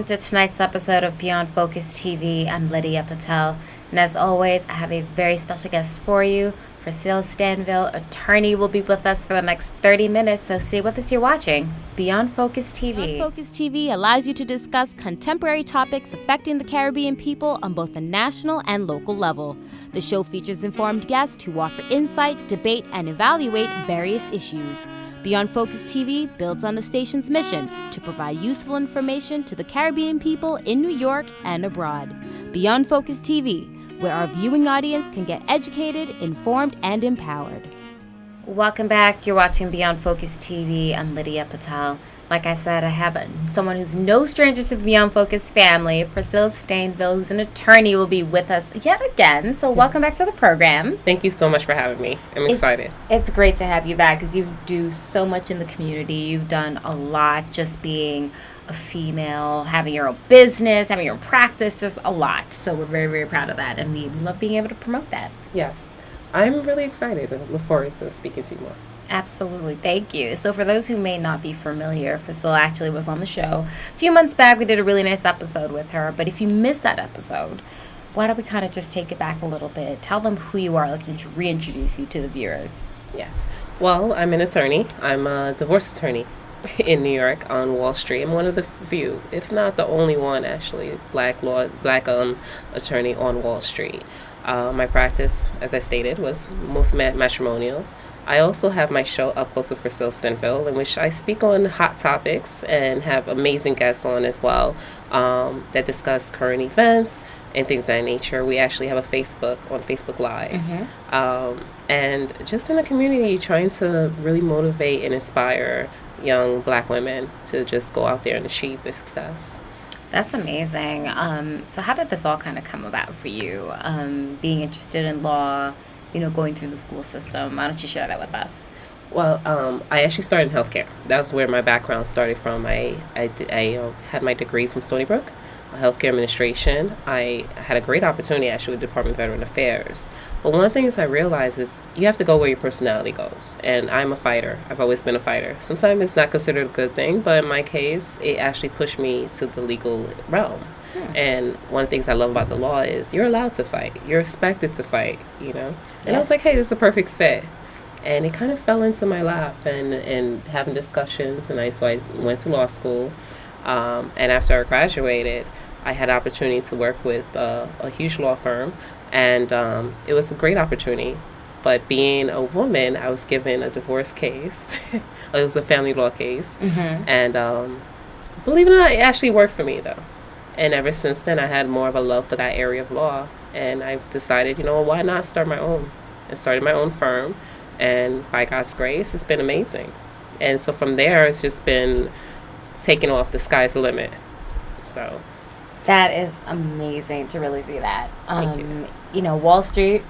welcome to tonight's episode of Beyond Focus TV. I'm Lydia Patel, and as always, I have a very special guest for you. Frasilie Stinvil, attorney, will be with us for the next 30 minutes, so stay with us. You're watching Beyond Focus TV. Beyond Focus TV allows you to discuss contemporary topics affecting the Caribbean people on both a national and local level. The show features informed guests who offer insight, debate, and evaluate various issues. Beyond Focus TV builds on the station's mission to provide useful information to the Caribbean people in New York and abroad. Beyond Focus TV, where our viewing audience can get educated, informed, and empowered. Welcome back. You're watching Beyond Focus TV. I'm Lydia Patel. Like I said, I have someone who's no stranger to the Beyond Focus family. Frasilie Stinvil, who's an attorney, will be with us yet again. So welcome back to the program. Thank you so much for having me. I'm excited. It's great to have you back because you do so much in the community. You've done a lot just being a female, having your own business, having your own practice. There's a lot. So we're very, very proud of that. And we love being able to promote that. Yes. I'm really excited and look forward to speaking to you more. Absolutely. Thank you. So for those who may not be familiar, Priscilla actually was on the show a few months back. We did a really nice episode with her. But if you missed that episode, why don't we kind of just take it back a little bit? Tell them who you are. Let's reintroduce you to the viewers. Yes. Well, I'm an attorney. I'm a divorce attorney in New York on Wall Street. I'm one of the few, if not the only one, actually, black attorney on Wall Street. My practice, as I stated, was most matrimonial. I also have my show Up Close with Frasilie Stinvil, in which I speak on hot topics and have amazing guests on as well that discuss current events and things of that nature. We actually have a Facebook Live. Mm-hmm. And just in the community, trying to really motivate and inspire young black women to just go out there and achieve their success. That's amazing. So how did this all kind of come about for you? Being interested in law, going through the school system. Why don't you share that with us? Well, I actually started in healthcare. That's where my background started from. I had my degree from Stony Brook, healthcare administration. I had a great opportunity actually with the Department of Veteran Affairs. But one of the things I realized is you have to go where your personality goes. And I'm a fighter. I've always been a fighter. Sometimes it's not considered a good thing, but in my case, it actually pushed me to the legal realm. And one of the things I love about the law is you're allowed to fight. You're expected to fight, And yes. I was like, hey, this is a perfect fit. And it kind of fell into my lap and having discussions. And so I went to law school. And after I graduated, I had opportunity to work with a huge law firm. And it was a great opportunity. But being a woman, I was given a divorce case. It was a family law case. Mm-hmm. And believe it or not, it actually worked for me, though. And ever since then, I had more of a love for that area of law. And I decided, why not start my own? And started my own firm. And by God's grace, it's been amazing. And so from there, it's just been taking off. The sky's the limit. So that is amazing to really see that. Thank you. Wall Street,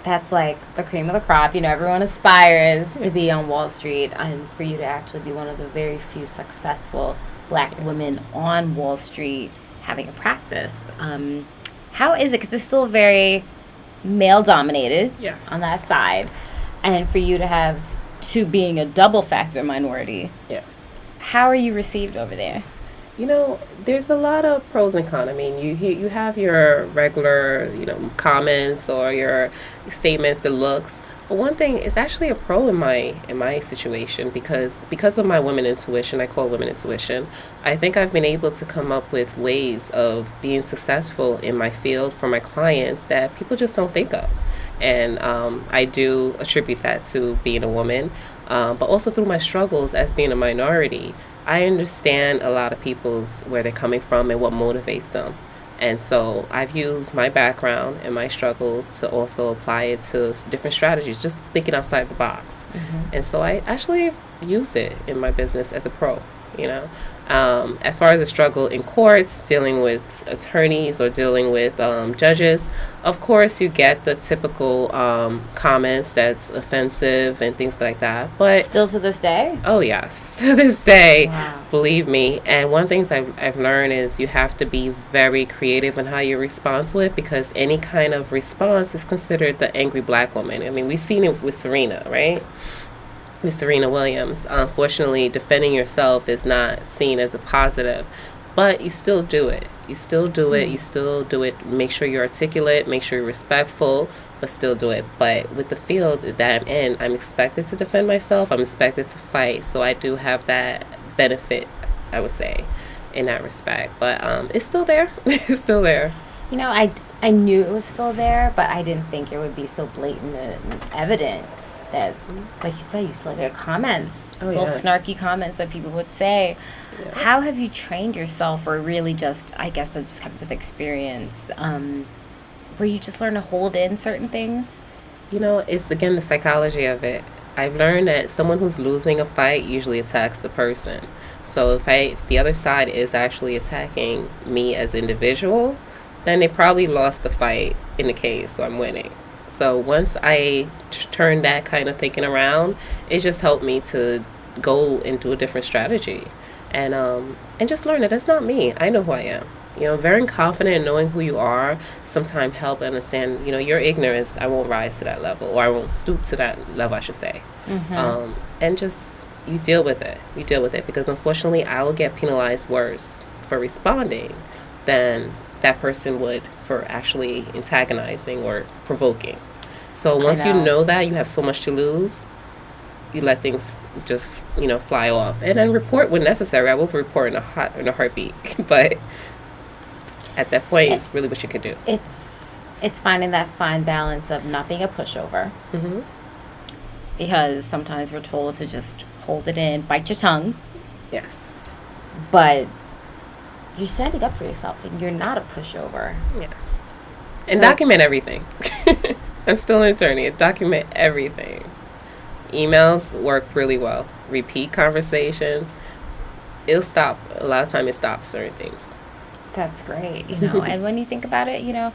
that's like the cream of the crop. Everyone aspires to be on Wall Street. And for you to actually be one of the very few successful black women on Wall Street having a practice. How is it? Because it's still very male-dominated on that side. And for you to being a double factor minority. Yes. How are you received over there? There's a lot of pros and cons. I mean, you have your regular, comments or your statements, the looks. But one thing is actually a pro in my situation because of my women intuition. I call women intuition. I think I've been able to come up with ways of being successful in my field for my clients that people just don't think of. And I do attribute that to being a woman, but also through my struggles as being a minority. I understand a lot of where they're coming from and what motivates them. And so I've used my background and my struggles to also apply it to different strategies, just thinking outside the box. Mm-hmm. And so I actually used it in my business as a pro, As far as the struggle in courts, dealing with attorneys or dealing with judges, of course you get the typical comments that's offensive and things like that. But still to this day? Oh, yes. To this day, wow. Believe me. And one of the things I've learned is you have to be very creative in how you respond to it because any kind of response is considered the angry black woman. I mean, we've seen it with Serena, right? With Serena Williams. Unfortunately, defending yourself is not seen as a positive. But you still do it. You still do it. You still do it. Make sure you're articulate. Make sure you're respectful, but still do it. But with the field that I'm in, I'm expected to defend myself. I'm expected to fight. So I do have that benefit, I would say, in that respect. But it's still there. It's still there. You know, I knew it was still there, but I didn't think it would be so blatant and evident that, like you said, you still get comments, little snarky comments that people would say. Yeah. How have you trained yourself, or really just, I guess that just comes with experience, where you just learn to hold in certain things? You know, it's, again, the psychology of it. I've learned that someone who's losing a fight usually attacks the person. So if the other side is actually attacking me as individual, then they probably lost the fight in the case, so I'm winning. So once I turned that kind of thinking around, it just helped me to go into a different strategy. And just learn that it's not me. I know who I am. You know, very confident in knowing who you are. Sometimes help understand, you know, your ignorance. I won't rise to that level, or I won't stoop to that level, I should say. Mm-hmm. And just, you deal with it. You deal with it, because unfortunately I will get penalized worse for responding than that person would for actually antagonizing or provoking. So once you know that, you have so much to lose, you let things just, you know, fly off. And then report when necessary. I will report in a heartbeat. But at that point, it's really what you can do. It's finding that fine balance of not being a pushover. Mm-hmm. Because sometimes we're told to just hold it in, bite your tongue. Yes. But you're standing up for yourself, and you're not a pushover. Yes. And so document everything. I'm still an attorney. I document everything. Emails work really well. Repeat conversations. It'll stop. A lot of time it stops certain things. That's great, you know. And when you think about it, you know,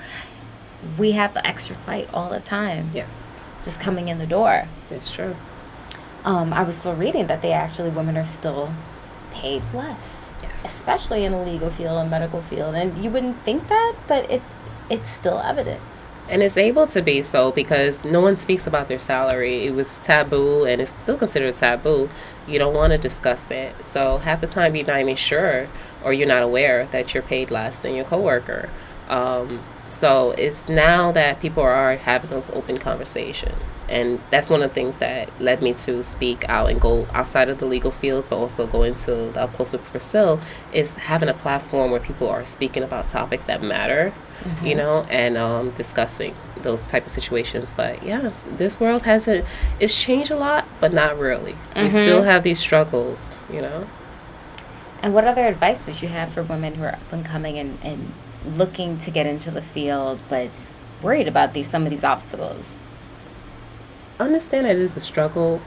we have the extra fight all the time. Yes. Just coming in the door. It's true. I was still reading that women are still paid less. Yes. Especially in the legal field and medical field. And you wouldn't think that, but it's still evident. And it's able to be so because no one speaks about their salary. It was taboo, and it's still considered taboo. You don't want to discuss it. So half the time you're not even sure, or you're not aware that you're paid less than your coworker. So it's now that people are having those open conversations. And that's one of the things that led me to speak out and go outside of the legal fields, but also go into the Appellate with Priscilla, is having a platform where people are speaking about topics that matter, mm-hmm. you know, and discussing those type of situations. But yes, this world it's changed a lot, but not really. Mm-hmm. We still have these struggles, you know. And what other advice would you have for women who are up and coming and looking to get into the field, but worried about some of these obstacles? Understand that it is a struggle,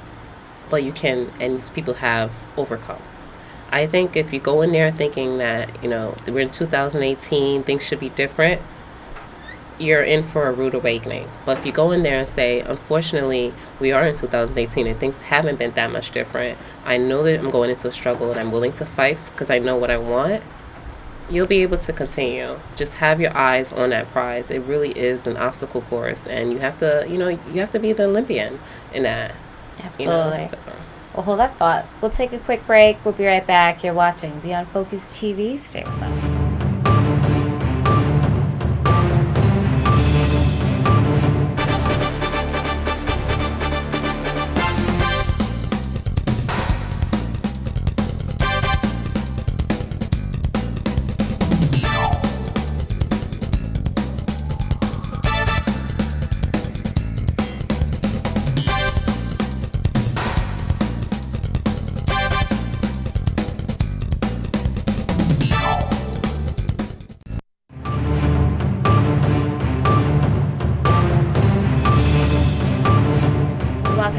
but you can, and people have overcome. I think if you go in there thinking that, you know, we're in 2018, things should be different, you're in for a rude awakening. But if you go in there and say, unfortunately, we are in 2018 and things haven't been that much different, I know that I'm going into a struggle and I'm willing to fight because I know what I want, you'll be able to continue. Just have your eyes on that prize. It really is an obstacle course, and you have to, you know, you have to be the Olympian in that. Absolutely. You know, so. Well, hold that thought. We'll take a quick break. We'll be right back. You're watching Beyond Focus TV. Stay with us.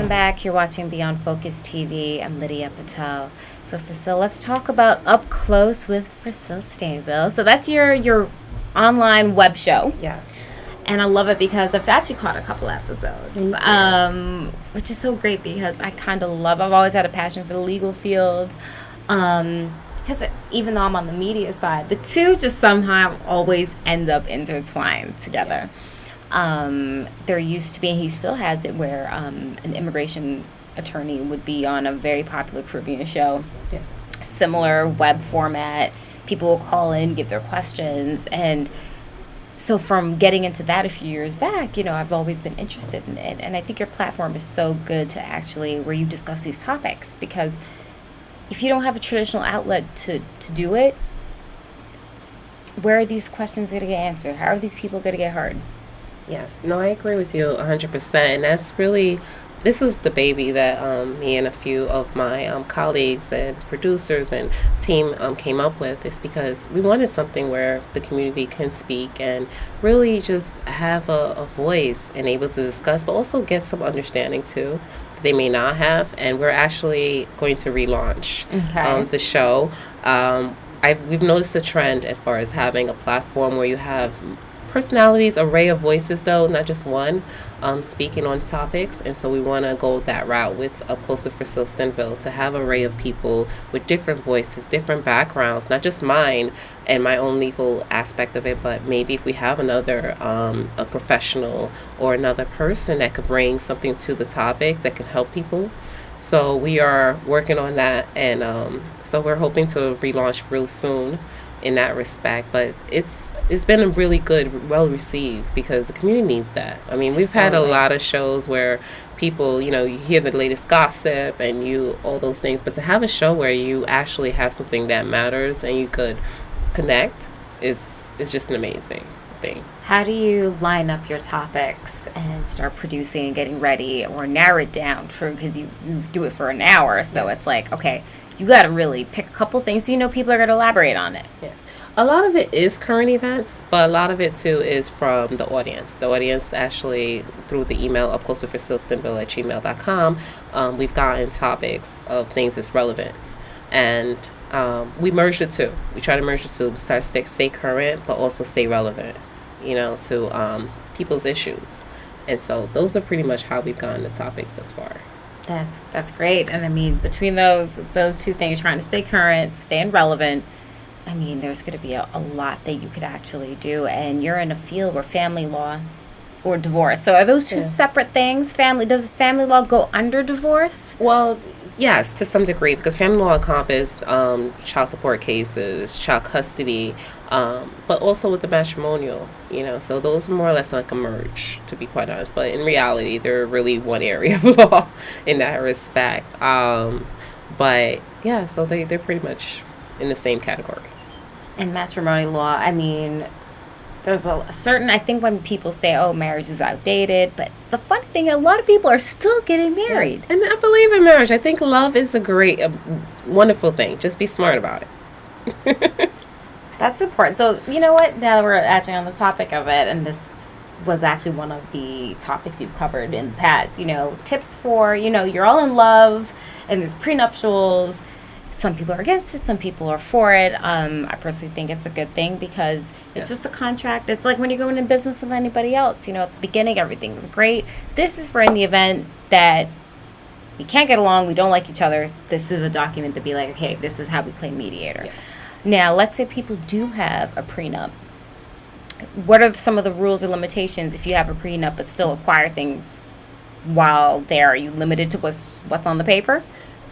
Back. You're watching Beyond Focus TV. I'm Lydia Patel. So, Priscilla, let's talk about Up Close with Frasilie Stinvil. So that's your online web show. Yes. And I love it because I've actually caught a couple episodes, which is so great because I've always had a passion for the legal field. Because even though I'm on the media side, the two just somehow always end up intertwined together. Yes. There used to be, and he still has it, where an immigration attorney would be on a very popular Caribbean show. Yeah. Similar web format. people will call in, give their questions, and so from getting into that a few years back, I've always been interested in it. And I think your platform is so good to actually where you discuss these topics, because if you don't have a traditional outlet to do it, where are these questions going to get answered? How are these people going to get heard? Yes, no, I agree with you 100%. And that's really, this was the baby that me and a few of my colleagues and producers and team came up with, is because we wanted something where the community can speak and really just have a voice and able to discuss, but also get some understanding too that they may not have. And we're actually going to relaunch the show. We've noticed a trend as far as having a platform where you have personalities, array of voices though, not just one, speaking on topics. And so we want to go that route with Upholster Frasilie Stinvil, to have an array of people with different voices, different backgrounds, not just mine and my own legal aspect of it, but maybe if we have another a professional or another person that could bring something to the topic that could help people. So we are working on that, and so we're hoping to relaunch real soon in that respect. But it's been a really good, well received, because the community needs that. I mean, we've had a lot of shows where people, you hear the latest gossip and all those things, but to have a show where you actually have something that matters and you could connect is just an amazing thing. How do you line up your topics and start producing and getting ready, or narrow it down because you do it for an hour, so it's like, okay, you got to really pick a couple things so people are going to elaborate on it. Yes. A lot of it is current events, but a lot of it too is from the audience. The audience actually, through the email upholsterfrasiliestinvil@gmail.com, we've gotten topics of things that's relevant, and we merged the two. We try to merge the two, besides stay current, but also stay relevant, to people's issues. And so those are pretty much how we've gotten the topics thus far. That's great. And I mean, between those two things, trying to stay current, staying relevant, I mean, there's going to be a lot that you could actually do. And you're in a field where family law or divorce. So are those two separate things? Does family law go under divorce? Well, yes, to some degree, because family law encompasses child support cases, child custody, but also with the matrimonial, so those are more or less like a merge, to be quite honest. But in reality, they're really one area of law in that respect. But yeah, so they're pretty much in the same category. In matrimonial law, I mean, there's a certain, I think when people say, oh, marriage is outdated, but the funny thing, a lot of people are still getting married. Yeah. And I believe in marriage. I think love is a wonderful thing. Just be smart about it. That's important. So, you know what? Now we're actually on the topic of it, and this was actually one of the topics you've covered in the past. Tips for, you're all in love, and there's prenuptials. Some people are against it, some people are for it. I personally think it's a good thing, because it's just a contract. It's like when you're going into business with anybody else. At the beginning, everything's great. This is for in the event that we can't get along, we don't like each other. This is a document to be like, okay, this is how we play mediator. Yes. Now, let's say people do have a prenup. What are some of the rules or limitations if you have a prenup but still acquire things while there? Are you limited to what's on the paper?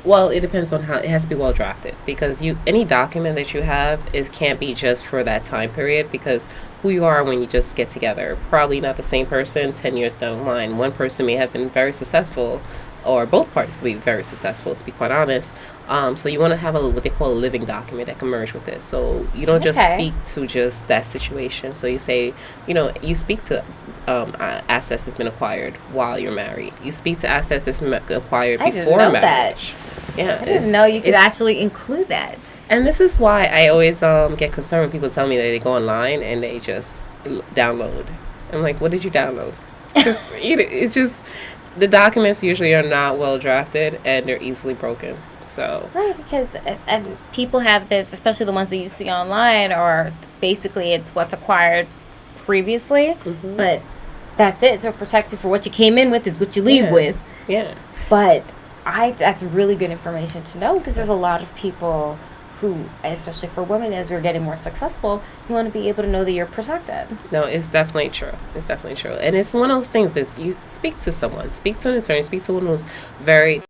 Well, it depends on how it has to be well drafted, because any document that you have can't be just for that time period, because who you are when you just get together, probably not the same person 10 years down the line. One person may have been very successful, or both parties could be very successful, to be quite honest. So you want to have what they call a living document that can merge with it. So you don't just speak to just that situation. So you say, you speak to assets that's been acquired while you're married. You speak to assets that's acquired before marriage. Yeah, I didn't know you could actually include that. And this is why I always get concerned when people tell me that they go online and they just download. I'm like, what did you download? It's just, the documents usually are not well drafted and they're easily broken. So right, because and people have this, especially the ones that you see online, or basically it's what's acquired previously, but that's it. So it protects you for what you came in with is what you leave with. Yeah. But that's really good information to know, because there's a lot of people who, especially for women, as we're getting more successful, you want to be able to know that you're protected. No, it's definitely true. It's definitely true. And it's one of those things that you speak to someone, speak to an attorney, speak to someone who's very